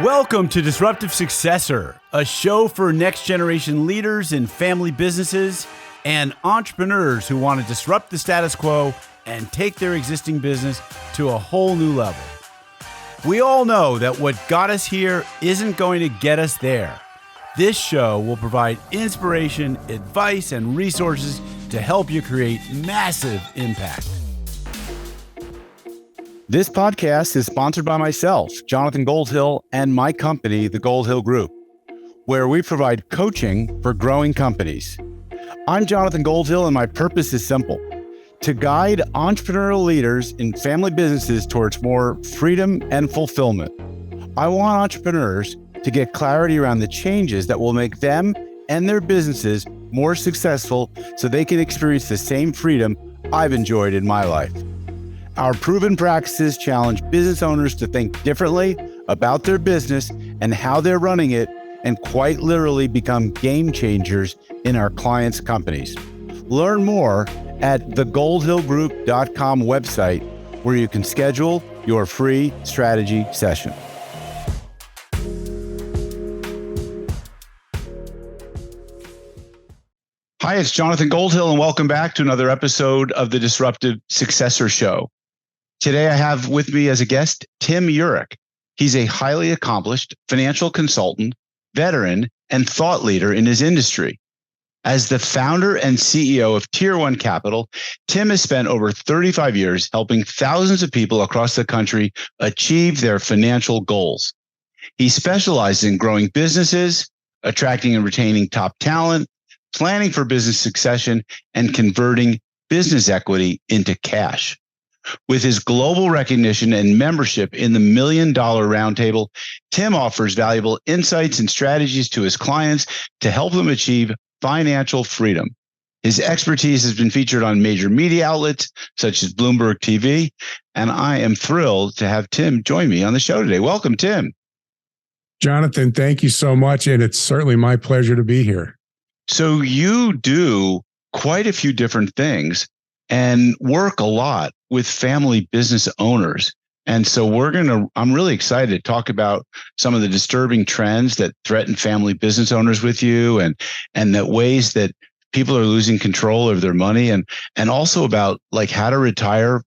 Welcome to Disruptive Successor, a show for next generation leaders in family businesses and entrepreneurs who want to disrupt the status quo and take their existing business to a whole new level. We all know that what got us here isn't going to get us there. This show will provide inspiration, advice, and resources to help you create massive impact. This podcast is sponsored by myself, Jonathan Goldhill, and my company, the Goldhill Group, where we provide coaching for growing companies. I'm Jonathan Goldhill, and my purpose is simple: to guide entrepreneurial leaders in family businesses towards more freedom and fulfillment. I want entrepreneurs to get clarity around the changes that will make them and their businesses more successful so they can experience the same freedom I've enjoyed in my life. Our proven practices challenge business owners to think differently about their business and how they're running it, and quite literally become game changers in our clients' companies. Learn more at thegoldhillgroup.com website, where you can schedule your free strategy session. Hi, it's Jonathan Goldhill, and welcome back to another episode of the Disruptive Successor Show. Today, I have with me as a guest, Tim Yurek. He's a highly accomplished financial consultant, veteran, and thought leader in his industry. As the founder and CEO of Tier 1 Capital, Tim has spent over 35 years helping thousands of people across the country achieve their financial goals. He specializes in growing businesses, attracting and retaining top talent, planning for business succession, and converting business equity into cash. With his global recognition and membership in the $1 Million Roundtable, Tim offers valuable insights and strategies to his clients to help them achieve financial freedom. His expertise has been featured on major media outlets such as Bloomberg TV, and I am thrilled to have Tim join me on the show today. Welcome, Tim. Jonathan, thank you so much, and it's certainly my pleasure to be here. So you do quite a few different things and work a lot with family business owners. And so I'm really excited to talk about some of the disturbing trends that threaten family business owners with you, and the ways that people are losing control of their money, and also about like how to retire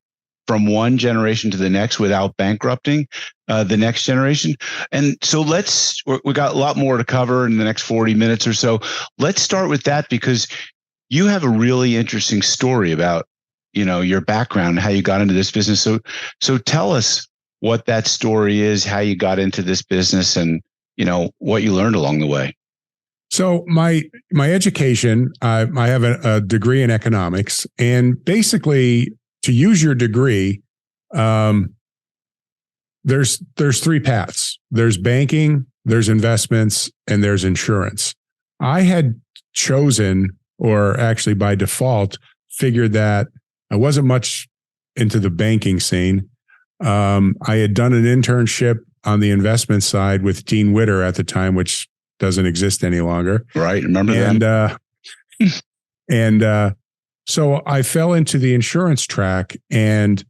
from one generation to the next without bankrupting the next generation. And so we got a lot more to cover in the next 40 minutes or so. Let's start with that, because you have a really interesting story about, your background and how you got into this business. So tell us what that story is, how you got into this business, and, what you learned along the way. So my education, I have a degree in economics, and basically to use your degree, there's three paths. There's banking, there's investments, and there's insurance. I had chosen, or actually by default, figured that I wasn't much into the banking scene. I had done an internship on the investment side with Dean Witter at the time, which doesn't exist any longer. Right. Remember that? So I fell into the insurance track, and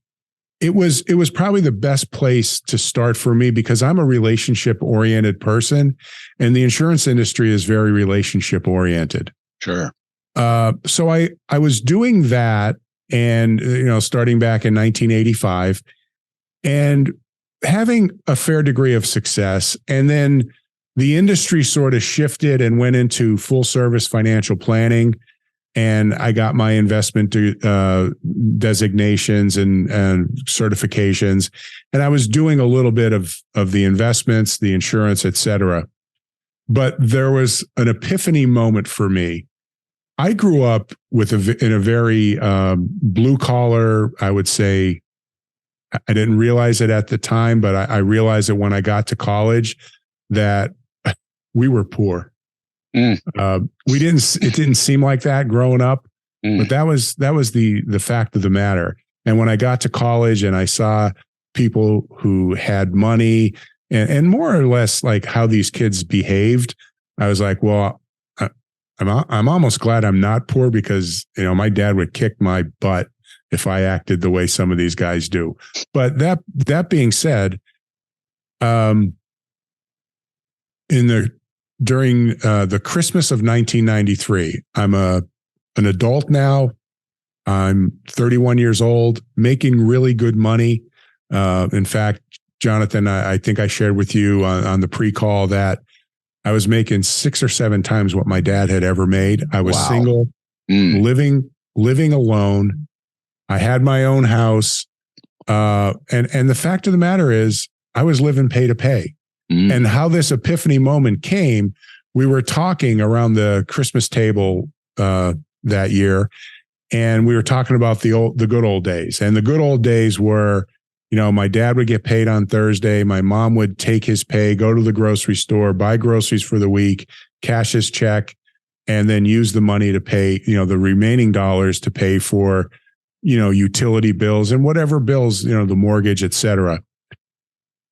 it was probably the best place to start for me, because I'm a relationship oriented person, and the insurance industry is very relationship oriented. Sure. So I was doing that, and starting back in 1985, and having a fair degree of success. And then the industry sort of shifted and went into full service financial planning. And I got my investment designations and certifications. And I was doing a little bit of the investments, the insurance, et cetera. But there was an epiphany moment for me. I grew up in a very blue collar, I would say. I didn't realize it at the time, but I realized it when I got to college, that we were poor. It didn't seem like that growing up, but that was the fact of the matter. And when I got to college and I saw people who had money and more or less like how these kids behaved, I was like, well, I'm almost glad I'm not poor, because, my dad would kick my butt if I acted the way some of these guys do. But that being said, during the Christmas of 1993. I'm an adult now. I'm 31 years old, making really good money. In fact, Jonathan, I think I shared with you on the pre-call that I was making 6 or 7 times what my dad had ever made. I was single, living alone. I had my own house. And the fact of the matter is I was living pay to pay. And how this epiphany moment came, we were talking around the Christmas table that year, and we were talking about the good old days. And the good old days were, my dad would get paid on Thursday. My mom would take his pay, go to the grocery store, buy groceries for the week, cash his check, and then use the money to pay, the remaining dollars to pay for, utility bills and whatever bills, the mortgage, et cetera.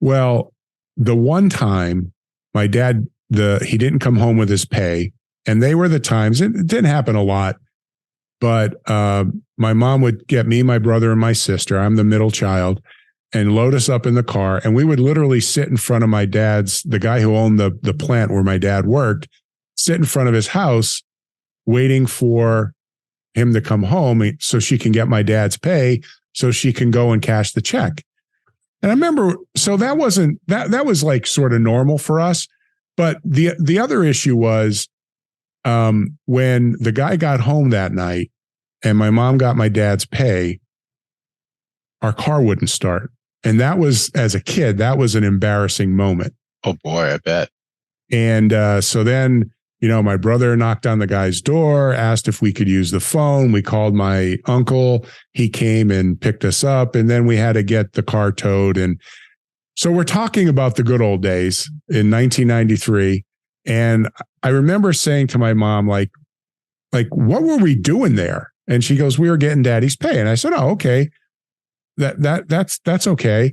Well, the one time my dad, he didn't come home with his pay, and they were the times, it didn't happen a lot, but my mom would get me, my brother, and my sister, I'm the middle child, and load us up in the car. And we would literally sit in front of my dad's, the guy who owned the plant where my dad worked, sit in front of his house, waiting for him to come home so she can get my dad's pay so she can go and cash the check. And I remember, so that was like sort of normal for us. But the other issue was when the guy got home that night and my mom got my dad's pay, our car wouldn't start. And that was, as a kid, that was an embarrassing moment. Oh boy, I bet. And so then, my brother knocked on the guy's door, asked if we could use the phone. We called my uncle. He came and picked us up, and then we had to get the car towed. And so we're talking about the good old days in 1993. And I remember saying to my mom, like, what were we doing there? And she goes, we were getting daddy's pay. And I said, oh, okay. That's okay.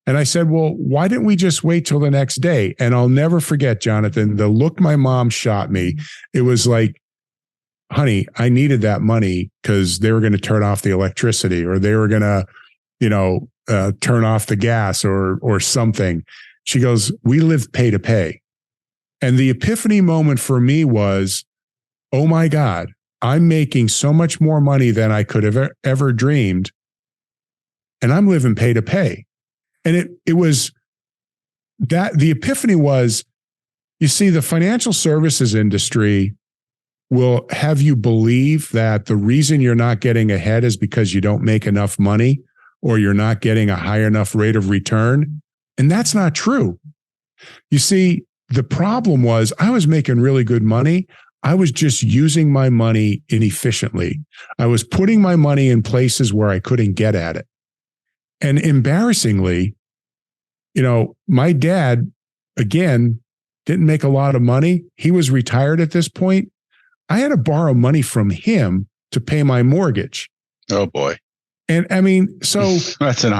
And I said, well, why didn't we just wait till the next day? And I'll never forget, Jonathan, the look my mom shot me. It was like, honey, I needed that money because they were going to turn off the electricity, or they were going to, turn off the gas or something. She goes, we live pay to pay. And the epiphany moment for me was, oh my God, I'm making so much more money than I could have ever dreamed. And I'm living pay to pay. And it was that the epiphany was, you see, the financial services industry will have you believe that the reason you're not getting ahead is because you don't make enough money or you're not getting a high enough rate of return. And that's not true. You see, the problem was I was making really good money. I was just using my money inefficiently. I was putting my money in places where I couldn't get at it. And embarrassingly, my dad, again, didn't make a lot of money. He was retired at this point. I had to borrow money from him to pay my mortgage. Oh boy. And I mean, so that's an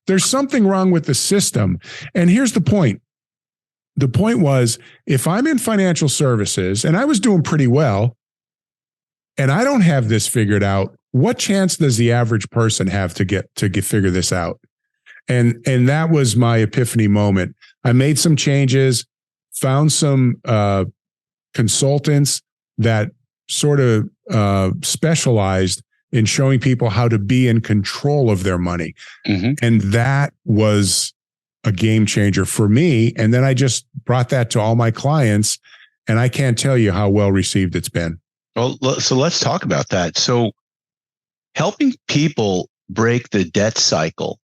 there's something wrong with the system. And here's the point. The point was, if I'm in financial services and I was doing pretty well, and I don't have this figured out, what chance does the average person have to figure this out? And that was my epiphany moment. I made some changes, found some consultants that sort of specialized in showing people how to be in control of their money. Mm-hmm. And that was a game changer for me. And then I just brought that to all my clients, and I can't tell you how well received it's been. Well, so let's talk about that. So helping people break the debt cycle.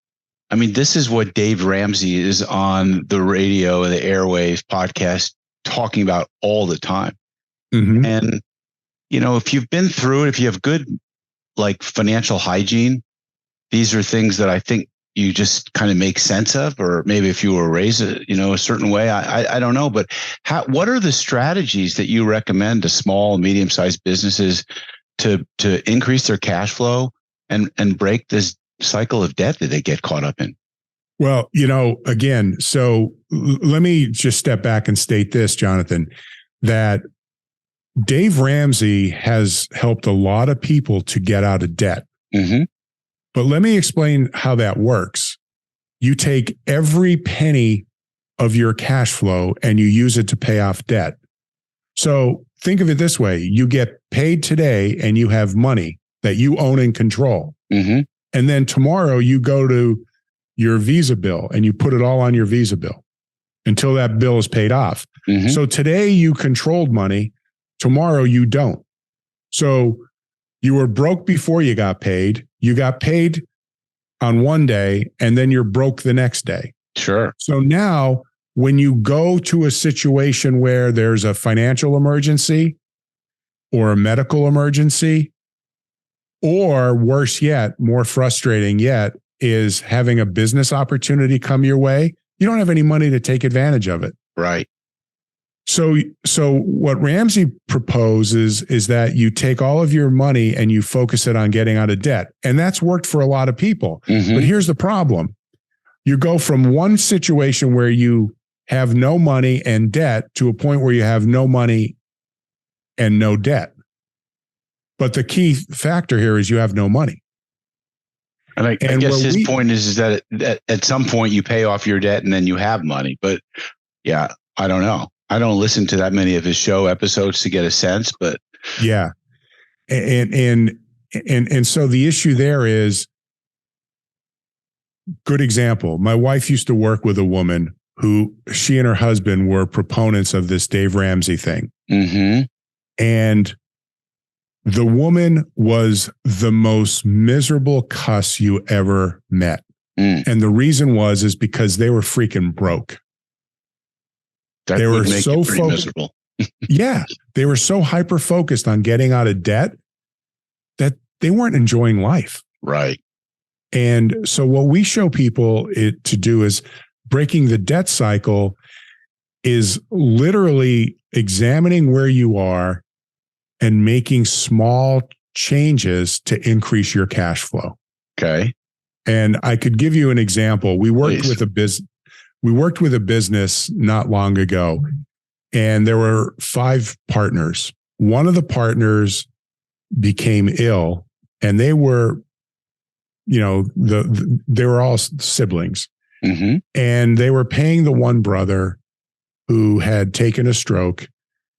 I mean, this is what Dave Ramsey is on the radio, the airwaves podcast, talking about all the time. Mm-hmm. And, if you've been through it, if you have good, financial hygiene, these are things that I think you just kind of make sense of, or maybe if you were raised, a certain way, I don't know. But what are the strategies that you recommend to small and medium-sized businesses to increase their cash flow and break this cycle of debt that they get caught up in? Well, again, so let me just step back and state this, Jonathan, that Dave Ramsey has helped a lot of people to get out of debt. Mm-hmm. But let me explain how that works. You take every penny of your cash flow and you use it to pay off debt. So think of it this way. You get paid today and you have money that you own and control. Mm-hmm. And then tomorrow you go to your Visa bill and you put it all on your Visa bill until that bill is paid off. Mm-hmm. So today you controlled money. Tomorrow you don't. So you were broke before you got paid. You got paid on one day and then you're broke the next day. Sure. So now when you go to a situation where there's a financial emergency or a medical emergency, or worse yet, more frustrating yet, is having a business opportunity come your way, you don't have any money to take advantage of it. Right. So what Ramsey proposes is that you take all of your money and you focus it on getting out of debt. And that's worked for a lot of people. Mm-hmm. But here's the problem. You go from one situation where you have no money and debt to a point where you have no money and no debt. But the key factor here is you have no money. And I guess his point is that at some point you pay off your debt and then you have money. But yeah, I don't know. I don't listen to that many of his show episodes to get a sense, but yeah. And so the issue there is, good example. My wife used to work with a woman who she and her husband were proponents of this Dave Ramsey thing. Mm-hmm. And the woman was the most miserable cuss you ever met. Mm. And the reason is because they were freaking broke. They were so miserable. Yeah. They were so hyper focused on getting out of debt that they weren't enjoying life. Right. And so what we show people to do is breaking the debt cycle is literally examining where you are and making small changes to increase your cash flow. Okay. And I could give you an example. We worked with a business not long ago, and there were 5 partners. One of the partners became ill, and they were, they were all siblings. Mm-hmm. And they were paying the one brother who had taken a stroke,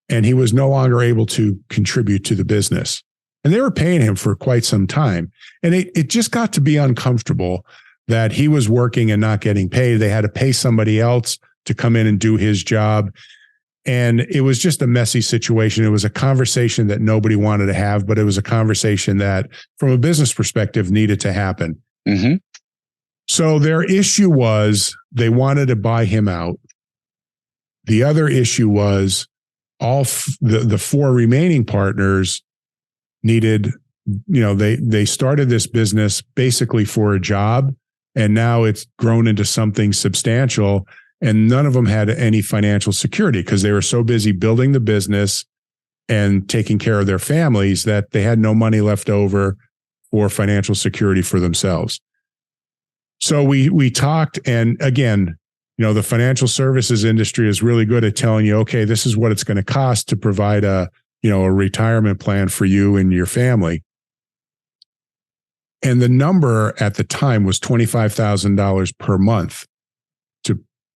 and he was no longer able to contribute to the business. And they were paying him for quite some time. And it just got to be uncomfortable that he was working and not getting paid. They had to pay somebody else to come in and do his job. And it was just a messy situation. It was a conversation that nobody wanted to have, but it was a conversation that, from a business perspective, needed to happen. Mm-hmm. So their issue was they wanted to buy him out. The other issue was the 4 remaining partners needed, they started this business basically for a job, and now it's grown into something substantial, and none of them had any financial security because they were so busy building the business and taking care of their families that they had no money left over for financial security for themselves. So we talked, and again, the financial services industry is really good at telling you, okay, this is what it's going to cost to provide a retirement plan for you and your family. And the number at the time was $25,000 per month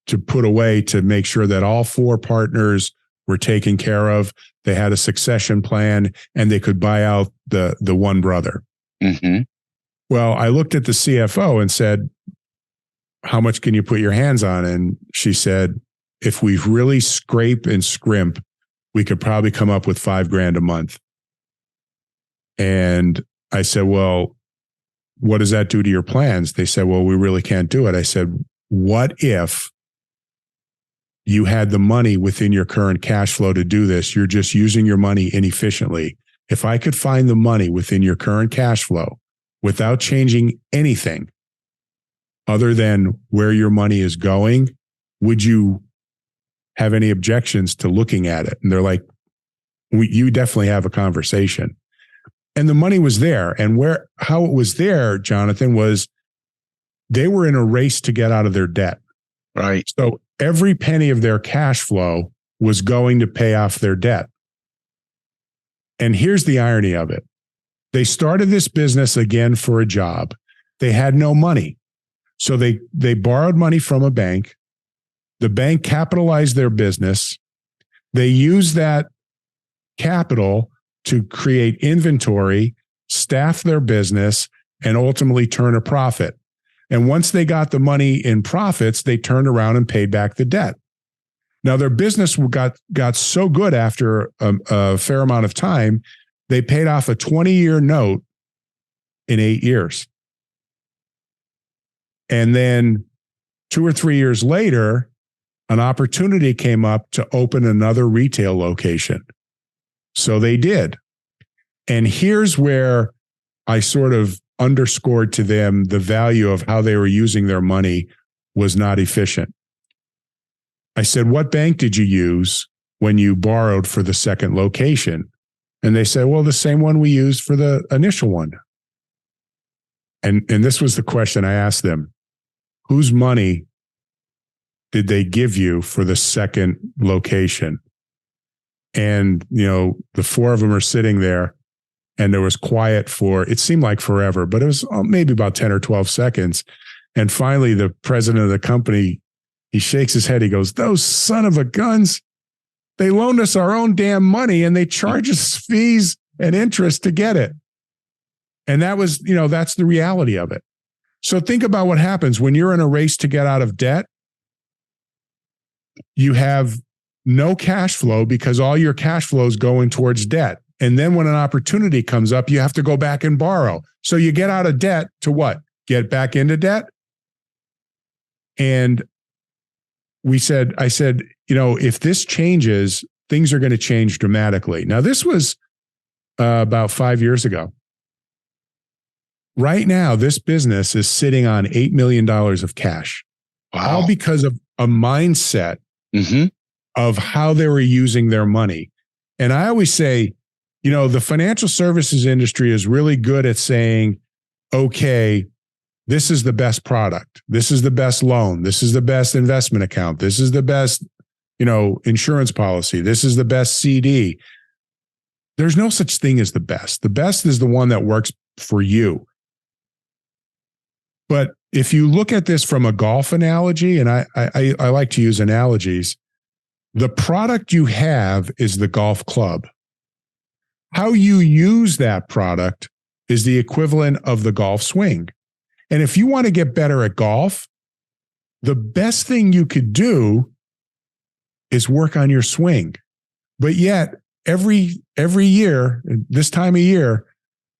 to put away to make sure that all 4 partners were taken care of. They had a succession plan and they could buy out the one brother. Mm-hmm. Well, I looked at the CFO and said, how much can you put your hands on? And she said, if we really scrape and scrimp, we could probably come up with $5,000 a month. And I said, well, what does that do to your plans? They said, well, we really can't do it. I said, what if you had the money within your current cash flow to do this? You're just using your money inefficiently. If I could find the money within your current cash flow without changing anything other than where your money is going, would you have any objections to looking at it? And they're like, you definitely have a conversation. And the money was there. And how it was there, Jonathan, was they were in a race to get out of their debt. Right. So every penny of their cash flow was going to pay off their debt. And here's the irony of it. They started this business again for a job. They had no money. So they borrowed money from a bank. The bank capitalized their business. They used that capital to create inventory, staff their business, and ultimately turn a profit. And once they got the money in profits, they turned around and paid back the debt. Now, their business got so good after a fair amount of time, they paid off a 20-year note in 8 years. And then 2 or 3 years later, an opportunity came up to open another retail location. So they did. And here's where I sort of underscored to them the value of how they were using their money was not efficient. I said, what bank did you use when you borrowed for the second location? And they said, well, the same one we used for the initial one. And this was the question I asked them. Whose money did they give you for the second location? And, the four of them are sitting there, and there was quiet for, it seemed like forever, but it was maybe about 10 or 12 seconds. And finally, the president of the company, he shakes his head. He goes, those son of a guns, they loaned us our own damn money and they charge us fees and interest to get it. And that was, that's the reality of it. So think about what happens when you're in a race to get out of debt. You have no cash flow because all your cash flow is going towards debt. And then when an opportunity comes up, you have to go back and borrow. So you get out of debt to what? Get back into debt? And I said, if this changes, things are going to change dramatically. Now, this was about 5 years ago. Right now, this business is sitting on $8 million of cash. Wow. All because of a mindset of how they were using their money. And I always say, the financial services industry is really good at saying, okay, this is the best product. This is the best loan. This is the best investment account. This is the best, insurance policy. This is the best CD. There's no such thing as the best. The best is the one that works for you. But if you look at this from a golf analogy, and I like to use analogies, the product you have is the golf club. How you use that product is the equivalent of the golf swing. And if you want to get better at golf, the best thing you could do is work on your swing. But yet, every year, this time of year,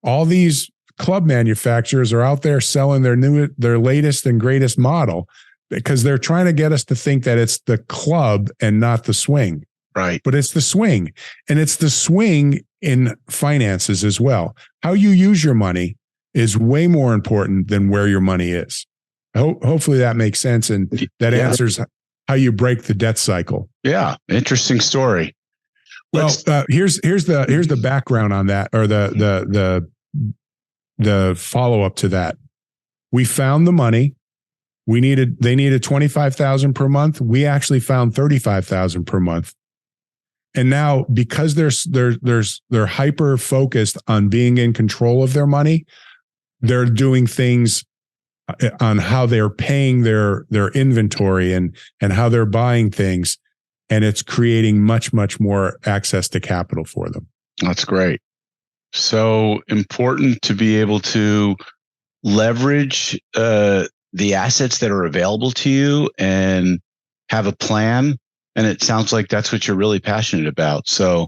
all these club manufacturers are out there selling their latest and greatest model because they're trying to get us to think that it's the club and not the swing. Right. But it's the swing. And it's the swing in finances as well. How you use your money is way more important than where your money is. Hopefully that makes sense. And that answers how you break the debt cycle. Yeah. Interesting story. Well, here's the background on that, or the follow-up to that. We found the money. They needed $25,000 per month. We actually found $35,000 per month. And now, because they're hyper focused on being in control of their money, they're doing things on how they're paying their inventory and how they're buying things, and it's creating much, much more access to capital for them. That's great. So important to be able to leverage the assets that are available to you and have a plan. And it sounds like that's what you're really passionate about. So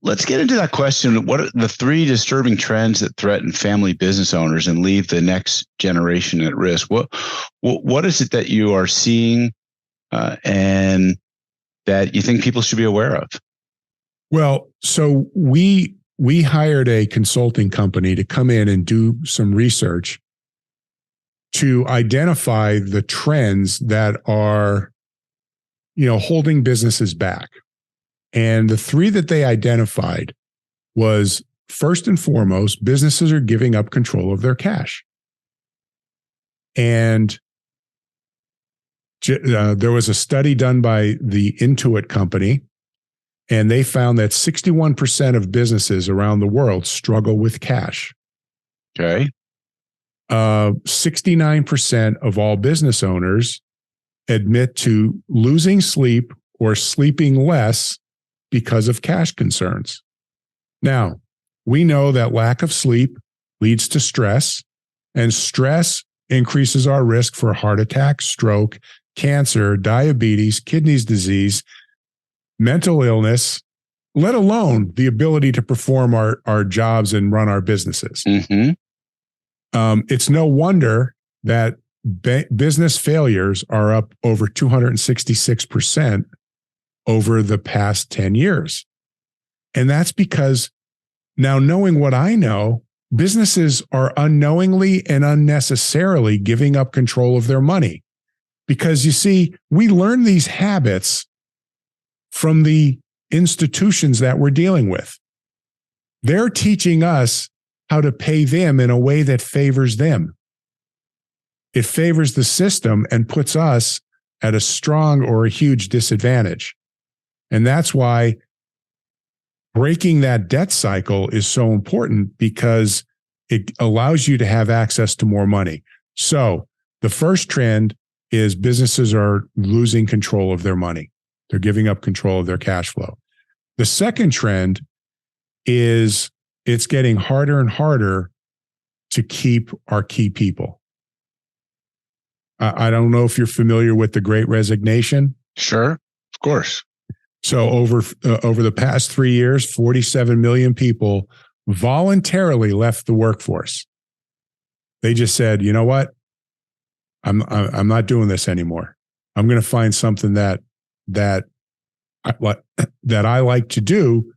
let's get into that question. What are the 3 disturbing trends that threaten family business owners and leave the next generation at risk? What is it that you are seeing and that you think people should be aware of? Well, so we hired a consulting company to come in and do some research to identify the trends that are, holding businesses back. And the 3 that they identified was, first and foremost, businesses are giving up control of their cash. And there was a study done by the Intuit company, and they found that 61% of businesses around the world struggle with cash. Okay. 69% of all business owners admit to losing sleep or sleeping less because of cash concerns. Now, we know that lack of sleep leads to stress, and stress increases our risk for heart attack, stroke, cancer, diabetes, kidney disease, mental illness, let alone the ability to perform our jobs and run our businesses. Mm-hmm. It's no wonder that business failures are up over 266% over the past 10 years. And that's because now, knowing what I know, businesses are unknowingly and unnecessarily giving up control of their money. Because you see, we learn these habits from the institutions that we're dealing with. They're teaching us how to pay them in a way that favors them. It favors the system and puts us at a strong or a huge disadvantage. And that's why breaking that debt cycle is so important, because it allows you to have access to more money. So the first trend is businesses are losing control of their money. They're giving up control of their cash flow. The second trend is it's getting harder and harder to keep our key people. I don't know if you're familiar with the Great Resignation. Sure, of course. So over the past 3 years, 47 million people voluntarily left the workforce. They just said, you know what? I'm not doing this anymore. I'm going to find something that I like to do,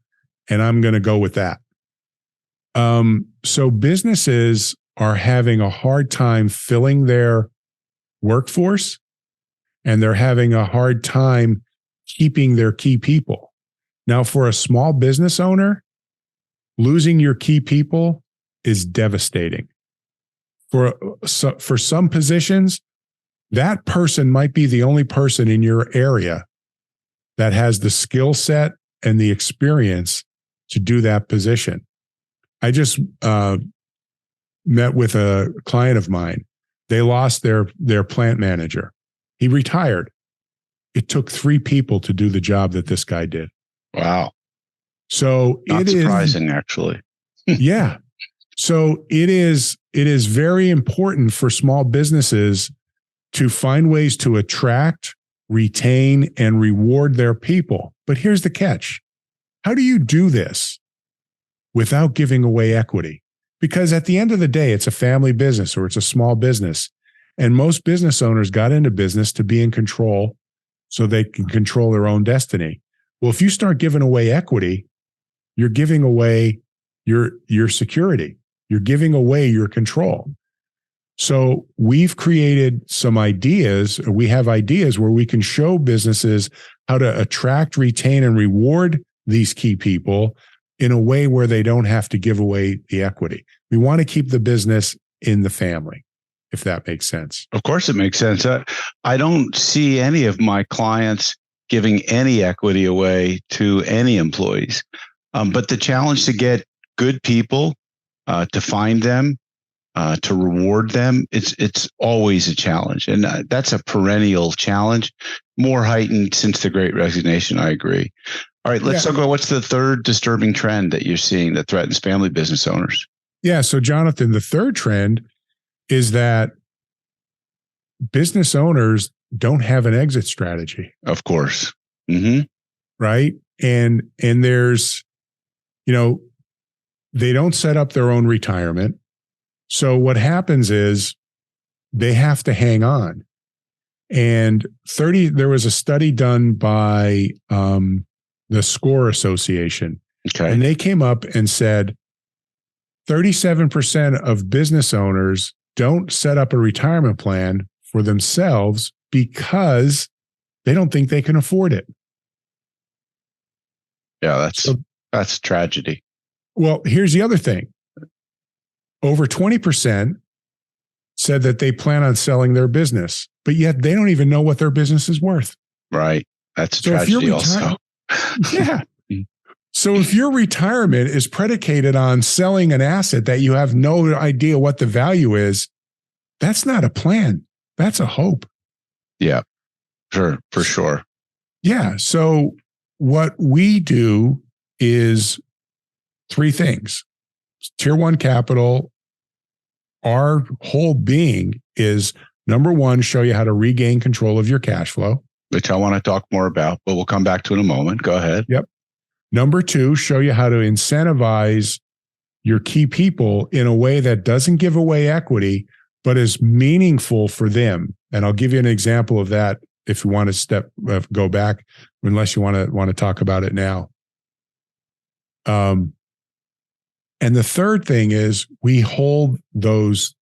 and I'm going to go with that. So businesses are having a hard time filling their workforce, and they're having a hard time keeping their key people. Now, for a small business owner, losing your key people is devastating. For some positions, that person might be the only person in your area that has the skill set and the experience to do that position. I just met with a client of mine. They lost their plant manager. He retired. It took 3 people to do the job that this guy did. Wow. So not surprising, actually. Yeah. So it is very important for small businesses to find ways to attract, retain, and reward their people. But here's the catch. How do you do this without giving away equity? Because at the end of the day, it's a family business or it's a small business. And most business owners got into business to be in control so they can control their own destiny. Well, if you start giving away equity, you're giving away your security. You're giving away your control. So we've created some ideas. We have ideas where we can show businesses how to attract, retain, and reward these key people in a way where they don't have to give away the equity. We want to keep the business in the family, if that makes sense. Of course it makes sense. I don't see any of my clients giving any equity away to any employees. But the challenge to get good people, to find them, to reward them, it's always a challenge. And that's a perennial challenge, more heightened since the Great Resignation, I agree. All right, let's talk about what's the third disturbing trend that you're seeing that threatens family business owners. Yeah, so Jonathan, the third trend is that business owners don't have an exit strategy. Of course. Mm-hmm. Right? And there's, they don't set up their own retirement. So what happens is they have to hang on. And there was a study done by the SCORE Association. Okay. And they came up and said 37% of business owners don't set up a retirement plan for themselves because they don't think they can afford it. Yeah, that's tragedy. Well, here's the other thing. Over 20% said that they plan on selling their business, but yet they don't even know what their business is worth. Right. That's tragedy also. Yeah. So if your retirement is predicated on selling an asset that you have no idea what the value is, that's not a plan. That's a hope. Yeah. Sure, for sure. Yeah. So what we do is three things. Tier one capital, our whole being is number one, show you how to regain control of your cash flow. Which I want to talk more about, but we'll come back to in a moment. Go ahead. Yep. Number two, show you how to incentivize your key people in a way that doesn't give away equity, but is meaningful for them. And I'll give you an example of that if you want to go back, unless you want to talk about it now. And the third thing is we hold those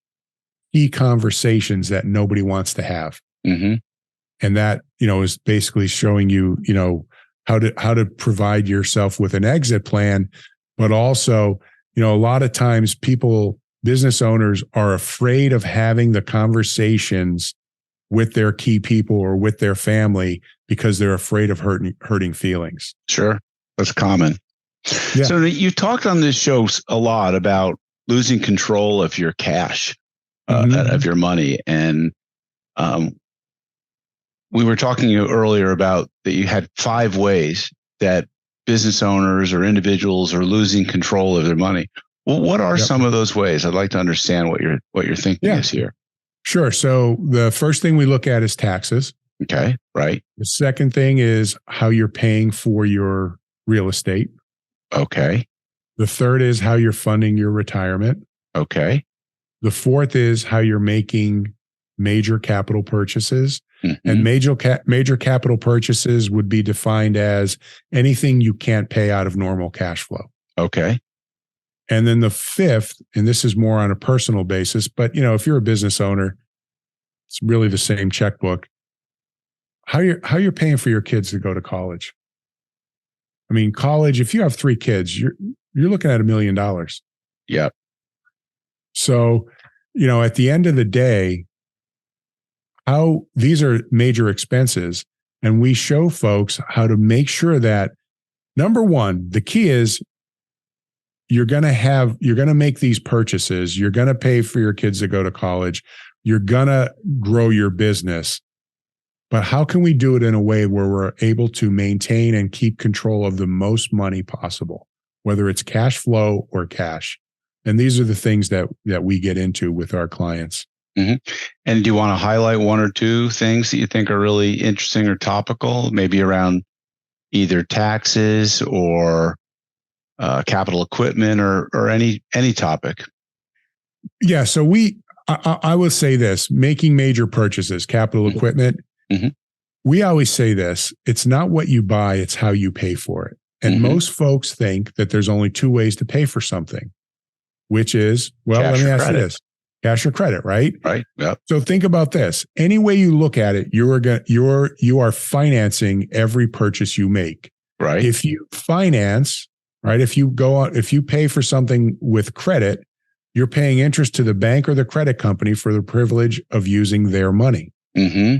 key conversations that nobody wants to have. Mm-hmm. And that, is basically showing you, how to provide yourself with an exit plan, but also, a lot of times business owners are afraid of having the conversations with their key people or with their family because they're afraid of hurting feelings. Sure. That's common. Yeah. So you talked on this show a lot about losing control of your cash, of your money. And we were talking earlier about that you had 5 ways that business owners or individuals are losing control of their money. Well, what are some of those ways? I'd like to understand what your thinking is here. Sure. So the first thing we look at is taxes. Okay. Right. The second thing is how you're paying for your real estate. Okay. The third is how you're funding your retirement. Okay. The fourth is how you're making major capital purchases. Mm-hmm. And major capital purchases would be defined as anything you can't pay out of normal cash flow. Okay. And then the fifth, and this is more on a personal basis, but if you're a business owner, it's really the same checkbook. How you're paying for your kids to go to college. I mean, college, if you have 3 kids, you're looking at $1 million. Yep. So, at the end of the day, these are major expenses, and we show folks how to make sure that, number one, the key is you're going to make these purchases. You're going to pay for your kids to go to college. You're going to grow your business. But how can we do it in a way where we're able to maintain and keep control of the most money possible, whether it's cash flow or cash? And these are the things that we get into with our clients. Mm-hmm. And do you want to highlight 1 or 2 things that you think are really interesting or topical, maybe around either taxes or capital equipment or any topic? Yeah. So I will say this, making major purchases, capital equipment. Mm-hmm. We always say this, it's not what you buy, it's how you pay for it. And most folks think that there's only 2 ways to pay for something, which is, let me ask you this, cash or credit, right? Right. Yep. So think about this. Any way you look at it, you are financing every purchase you make. Right. If you finance, right? If you pay for something with credit, you're paying interest to the bank or the credit company for the privilege of using their money. Mm-hmm.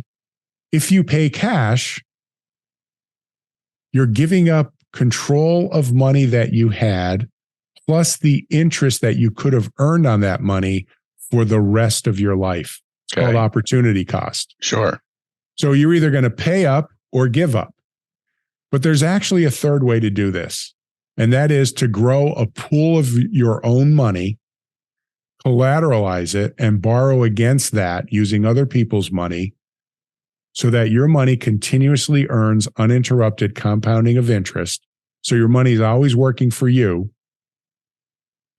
If you pay cash, you're giving up control of money that you had, plus the interest that you could have earned on that money for the rest of your life. It's called opportunity cost. Sure. So you're either going to pay up or give up. But there's actually a third way to do this. And that is to grow a pool of your own money, collateralize it, and borrow against that using other people's money so that your money continuously earns uninterrupted compounding of interest. So your money is always working for you.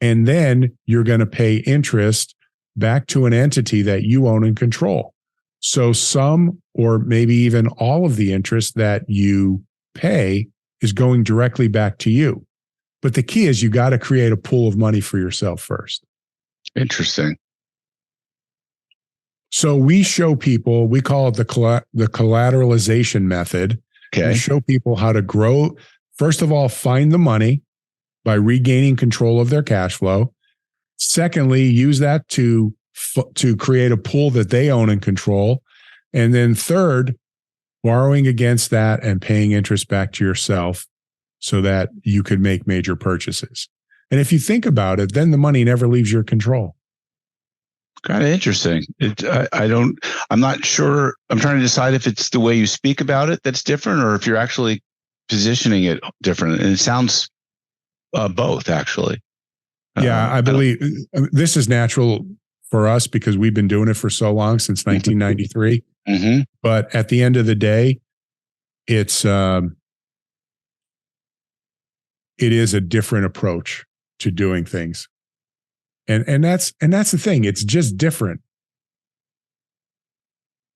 And then you're going to pay interest back to an entity that you own and control. So some, or maybe even all of the interest that you pay is going directly back to you. But the key is you got to create a pool of money for yourself first. Interesting. So we show people, we call it the collateralization method. Okay. We show people how to grow. First of all, find the money by regaining control of their cash flow. Secondly, use that to create a pool that they own and control. And then third, borrowing against that and paying interest back to yourself so that you could make major purchases. And if you think about it, then the money never leaves your control. Kind of interesting. I'm not sure. I'm trying to decide if it's the way you speak about it that's different, or if you're actually positioning it different. And it sounds both, actually. Yeah, I believe this is natural for us because we've been doing it for so long, since 1993. Mm-hmm. But at the end of the day, it is a different approach to doing things. And that's the thing. It's just different.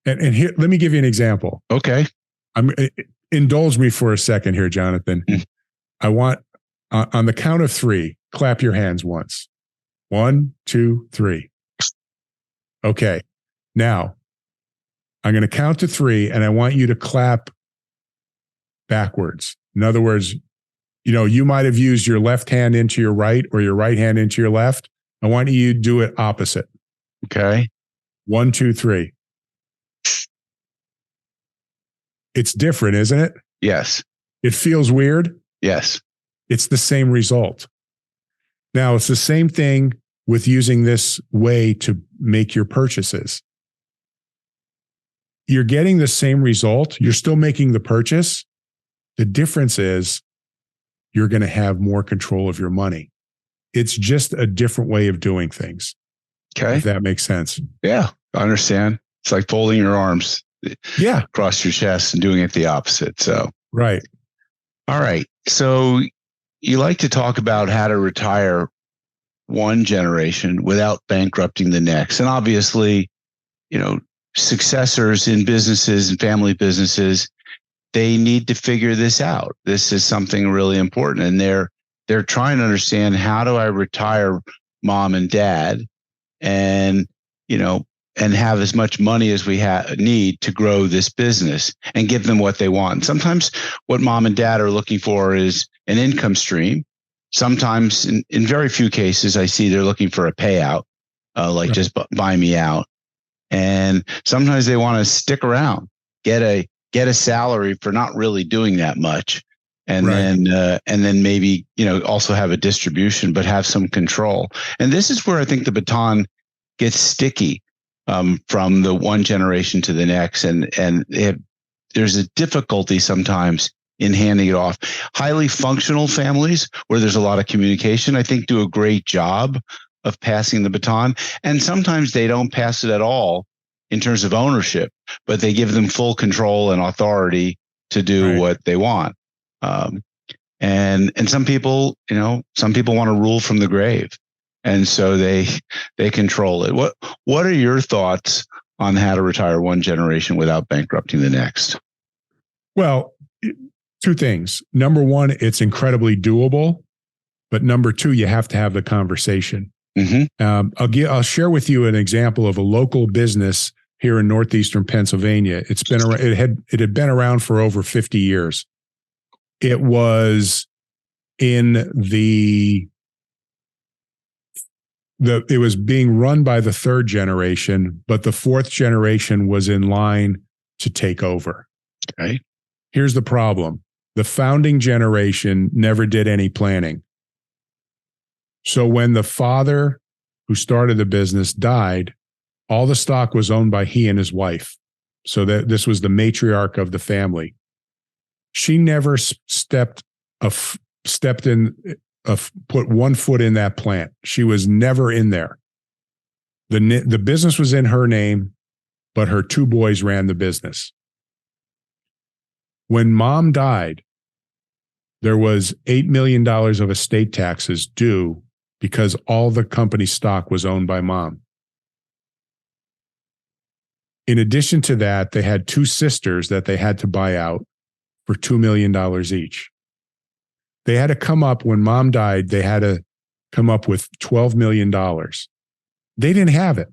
And here, let me give you an example. Okay. Indulge me for a second here, Jonathan. Mm. I want, on the count of three, clap your hands once. 1, 2, 3. Okay. Now, I'm going to count to 3, and I want you to clap backwards. In other words, you might have used your left hand into your right or your right hand into your left. I want you to do it opposite. Okay. 1, 2, 3. It's different, isn't it? Yes. It feels weird. Yes. It's the same result. Now, it's the same thing with using this way to make your purchases. You're getting the same result. You're still making the purchase. The difference is you're going to have more control of your money. It's just a different way of doing things. Okay. If that makes sense. Yeah, I understand. It's like folding your arms across your chest and doing it the opposite. So, right. All right. So you like to talk about how to retire one generation without bankrupting the next. And obviously, successors in businesses and family businesses, they need to figure this out. This is something really important. And they're trying to understand, how do I retire mom and dad and have as much money as we need to grow this business and give them what they want. And sometimes what mom and dad are looking for is an income stream. Sometimes, in very few cases, I see they're looking for a payout, just buy me out. And sometimes they want to stick around, get a salary for not really doing that much. And then maybe, also have a distribution, but have some control. And this is where I think the baton gets sticky from the one generation to the next. And there's a difficulty sometimes in handing it off. Highly functional families where there's a lot of communication, I think, do a great job of passing the baton. And sometimes they don't pass it at all in terms of ownership, but they give them full control and authority to do what they want. And some people, some people want to rule from the grave, and so they control it. What are your thoughts on how to retire one generation without bankrupting the next? Well, two things. Number one, it's incredibly doable, but number two, you have to have the conversation. Mm-hmm. I'll share with you an example of a local business here in northeastern Pennsylvania. It had been around for over 50 years. It was in it was being run by the third generation, but the fourth generation was in line to take over. Okay. Here's the problem. The founding generation never did any planning. So when the father who started the business died, all the stock was owned by he and his wife. So that this was the matriarch of the family. She never put one foot in that plant. She was never in there. The business was in her name, but her two boys ran the business. When mom died, there was $8 million of estate taxes due because all the company stock was owned by mom. In addition to that, they had two sisters that they had to buy out for $2 million each. They had to come up, when mom died, they had to come up with $12 million. They didn't have it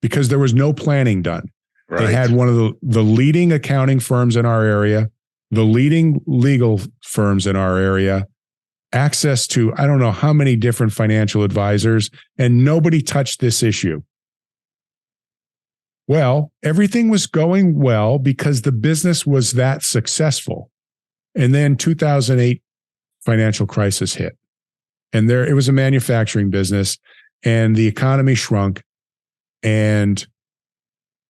because there was no planning done. Right. They had one of the leading accounting firms in our area, the leading legal firms in our area, access to I don't know how many different financial advisors, and nobody touched this issue. Well, everything was going well because the business was that successful. And then 2008 financial crisis hit. And it was a manufacturing business, and the economy shrunk. and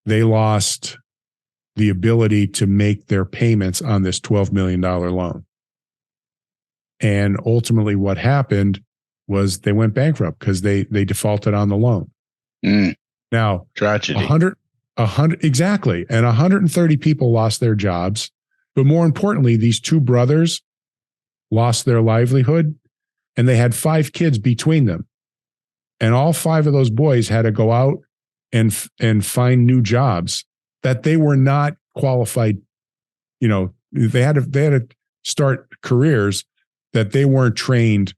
they lost the ability to make their payments on this $12 million loan. And ultimately what happened was they went bankrupt because they defaulted on the loan. Now, tragedy. 100 exactly. And 130 people lost their jobs. But more importantly, these two brothers lost their livelihood, and they had 5 kids between them. And all 5 of those boys had to go out and find new jobs that they were not qualified. You know, they had to start careers that they weren't trained,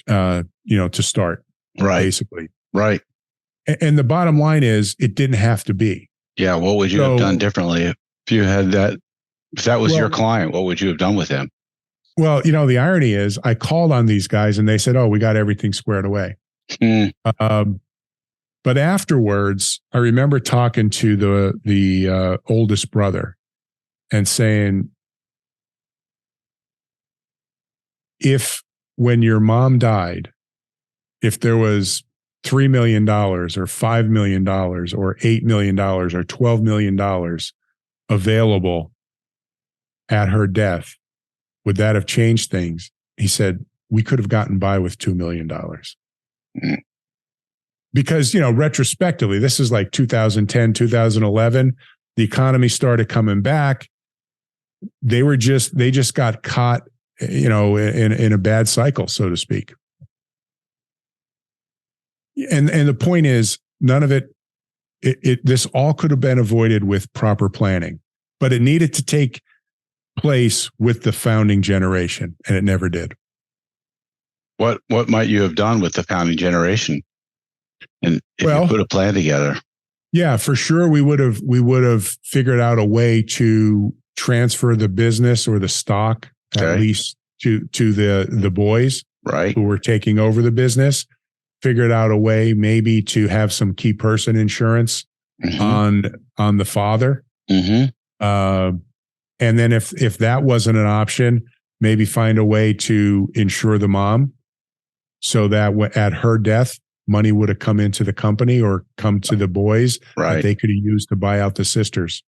to start. Right. Basically. Right. And the bottom line is, it didn't have to be. Yeah. What would you have done differently if you had that? If that was your client, what would you have done with him? Well, the irony is, I called on these guys and they said, "Oh, we got everything squared away." But afterwards, I remember talking to the oldest brother and saying, if when your mom died, if there was $3 million or $5 million or $8 million or $12 million available at her death, would that have changed things? He said, we could have gotten by with $2 million. Because, retrospectively, this is like 2010, 2011, the economy started coming back. They just got caught, in a bad cycle, so to speak. And the point is, none of it, this all could have been avoided with proper planning, but it needed to take place with the founding generation, and it never did. What might you have done with the founding generation? And if you put a plan together? Yeah, for sure. We would have figured out a way to transfer the business or the stock, at least to the boys, right, who were taking over the business. Figured out a way maybe to have some key person insurance on the father. And then if that wasn't an option, maybe find a way to insure the mom so that at her death, money would have come into the company or come to the boys that they could have used to buy out the sisters.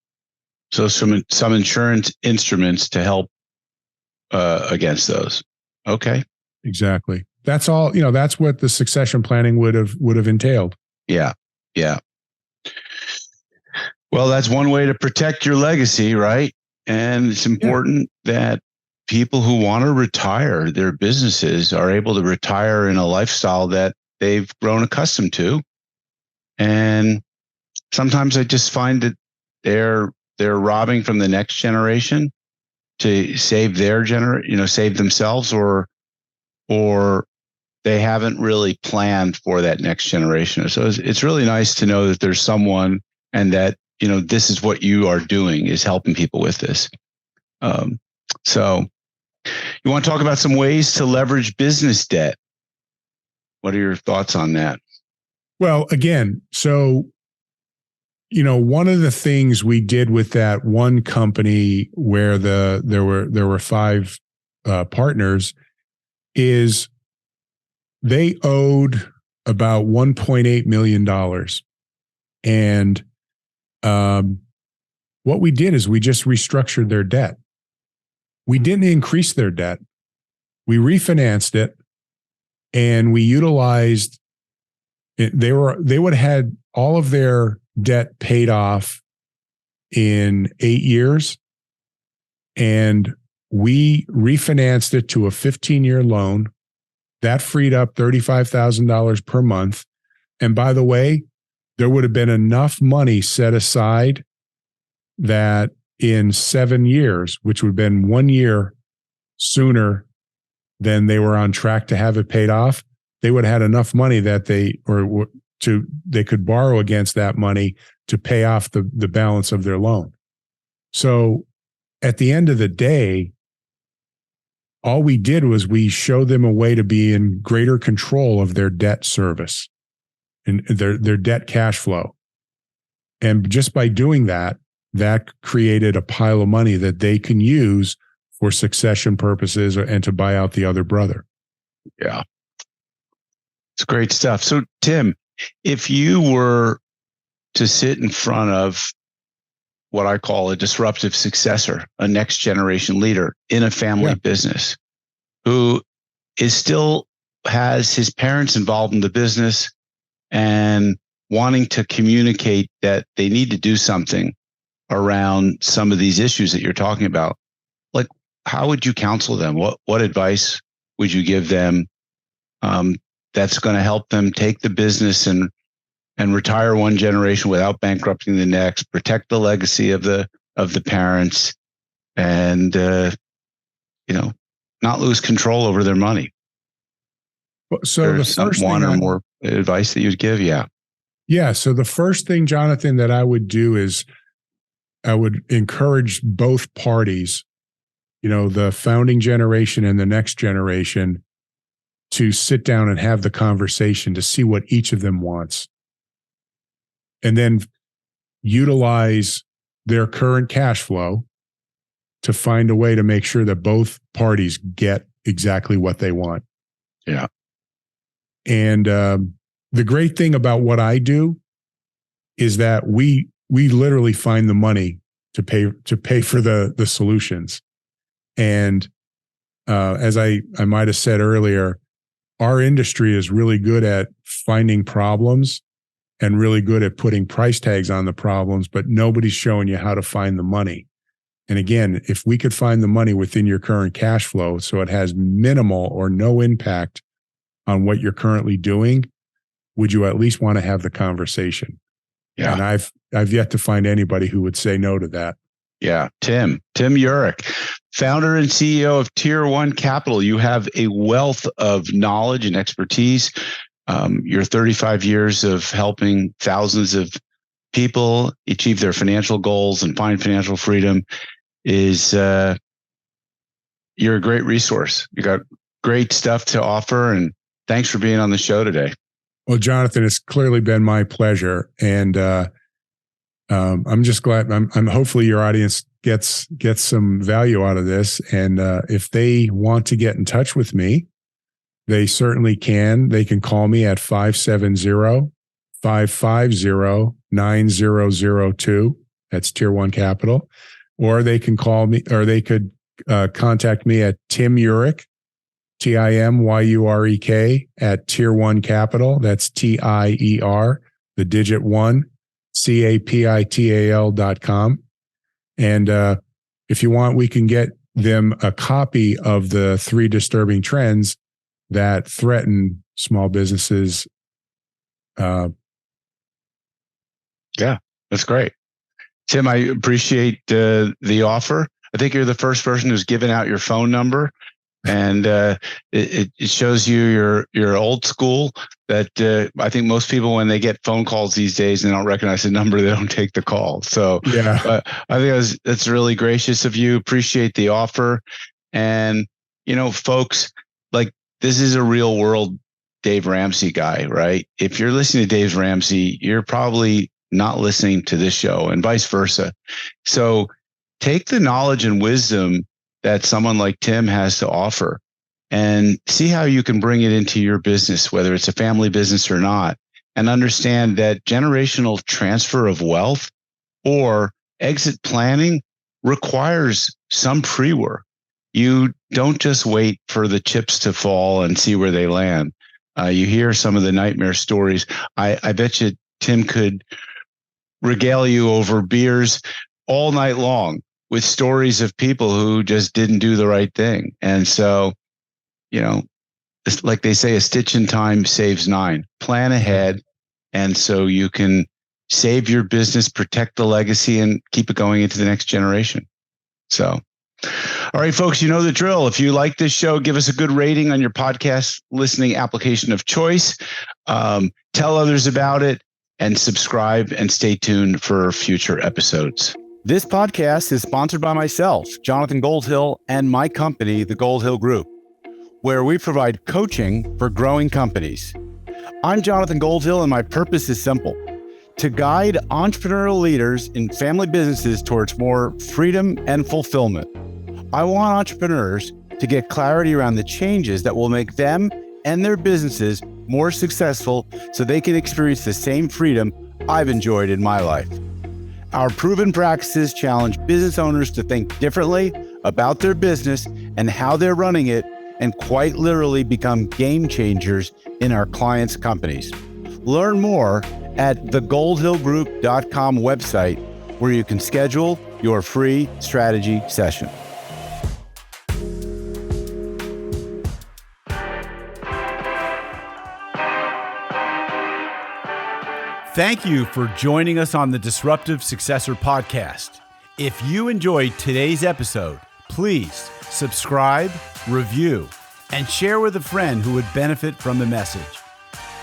So some insurance instruments to help against those. Okay. Exactly. That's all, that's what the succession planning would have entailed. Yeah. Yeah. Well, that's one way to protect your legacy, right? And it's important that people who want to retire their businesses are able to retire in a lifestyle that they've grown accustomed to. And sometimes I just find that they're robbing from the next generation to save their save themselves, or they haven't really planned for that next generation. So it's really nice to know that there's someone, and that, this is what you are doing, is helping people with this. So you want to talk about some ways to leverage business debt? What are your thoughts on that? Well, again, so, one of the things we did with that one company where there were 5 partners is they owed about $1.8 million. And what we did is we just restructured their debt. We didn't increase their debt. We refinanced it, and we utilized it. They would have had all of their debt paid off in 8 years, and we refinanced it to a 15-year loan. That freed up $35,000 per month. And by the way, there would have been enough money set aside that in 7 years, which would have been 1 year sooner than they were on track to have it paid off, they would have had enough money that they could borrow against that money to pay off the balance of their loan. So at the end of the day, all we did was we showed them a way to be in greater control of their debt service and their debt cash flow. And just by doing that, that created a pile of money that they can use for succession purposes and to buy out the other brother. Yeah. It's great stuff. So, Tim, If you were to sit in front of what I call a disruptive successor, a next generation leader in a family business who is still has his parents involved in the business and wanting to communicate that they need to do something around some of these issues that you're talking about, like, how would you counsel them? What advice would you give them that's going to help them take the business and retire one generation without bankrupting the next, protect the legacy of the parents, and not lose control over their money? So the first one or more advice that you'd give, yeah. So the first thing, Jonathan, that I would do is I would encourage both parties, the founding generation and the next generation, to sit down and have the conversation to see what each of them wants. And then utilize their current cash flow to find a way to make sure that both parties get exactly what they want. Yeah. And the great thing about what I do is that we literally find the money to pay for the solutions. And as I might have said earlier, our industry is really good at finding problems and really good at putting price tags on the problems, but nobody's showing you how to find the money. And again, if we could find the money within your current cash flow so it has minimal or no impact on what you're currently doing, would you at least want to have the conversation? Yeah. And I've yet to find anybody who would say no to that. Yeah. Tim Yurek, founder and CEO of Tier 1 Capital. You have a wealth of knowledge and expertise. Your 35 years of helping thousands of people achieve their financial goals and find financial freedom is, you're a great resource. You got great stuff to offer, and thanks for being on the show today. Well, Jonathan, it's clearly been my pleasure. And I'm just glad I'm hopefully your audience gets some value out of this. And if they want to get in touch with me, they certainly can. They can call me at 570-550-9002. That's Tier 1 Capital. Or they can call me, or they could contact me at Tim Yurek, TIMYUREK, at Tier 1 Capital. That's TIER, the digit 1, CAPITAL.com. And if you want, we can get them a copy of the 3 disturbing trends that threaten small businesses. Yeah, that's great. Tim, I appreciate the offer. I think you're the first person who's given out your phone number, and it shows you're old school. That I think most people, when they get phone calls these days and they don't recognize the number, they don't take the call. So yeah, I think that's really gracious of you. Appreciate the offer. And folks, like, this is a real world Dave Ramsey guy, right? If you're listening to Dave Ramsey, you're probably not listening to this show, and vice versa. So take the knowledge and wisdom that someone like Tim has to offer and see how you can bring it into your business, whether it's a family business or not, and understand that generational transfer of wealth or exit planning requires some pre-work. You don't just wait for the chips to fall and see where they land. You hear some of the nightmare stories. I bet you Tim could regale you over beers all night long with stories of people who just didn't do the right thing. And so, it's like they say, a stitch in time saves 9. Plan ahead, and so you can save your business, protect the legacy, and keep it going into the next generation. So, all right, folks, you know the drill. If you like this show, give us a good rating on your podcast listening application of choice. Tell others about it, and subscribe, and stay tuned for future episodes. This podcast is sponsored by myself, Jonathan Goldhill, and my company, the Goldhill Group, where we provide coaching for growing companies. I'm Jonathan Goldhill, and my purpose is simple: to guide entrepreneurial leaders in family businesses towards more freedom and fulfillment. I want entrepreneurs to get clarity around the changes that will make them and their businesses more successful so they can experience the same freedom I've enjoyed in my life. Our proven practices challenge business owners to think differently about their business and how they're running it, and quite literally become game changers in our clients' companies. Learn more at thegoldhillgroup.com website, where you can schedule your free strategy session. Thank you for joining us on the Disruptive Successor podcast. If you enjoyed today's episode, please subscribe, review, and share with a friend who would benefit from the message.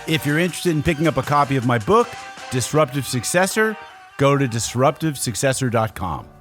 If you're interested in picking up a copy of my book, Disruptive Successor, go to disruptivesuccessor.com.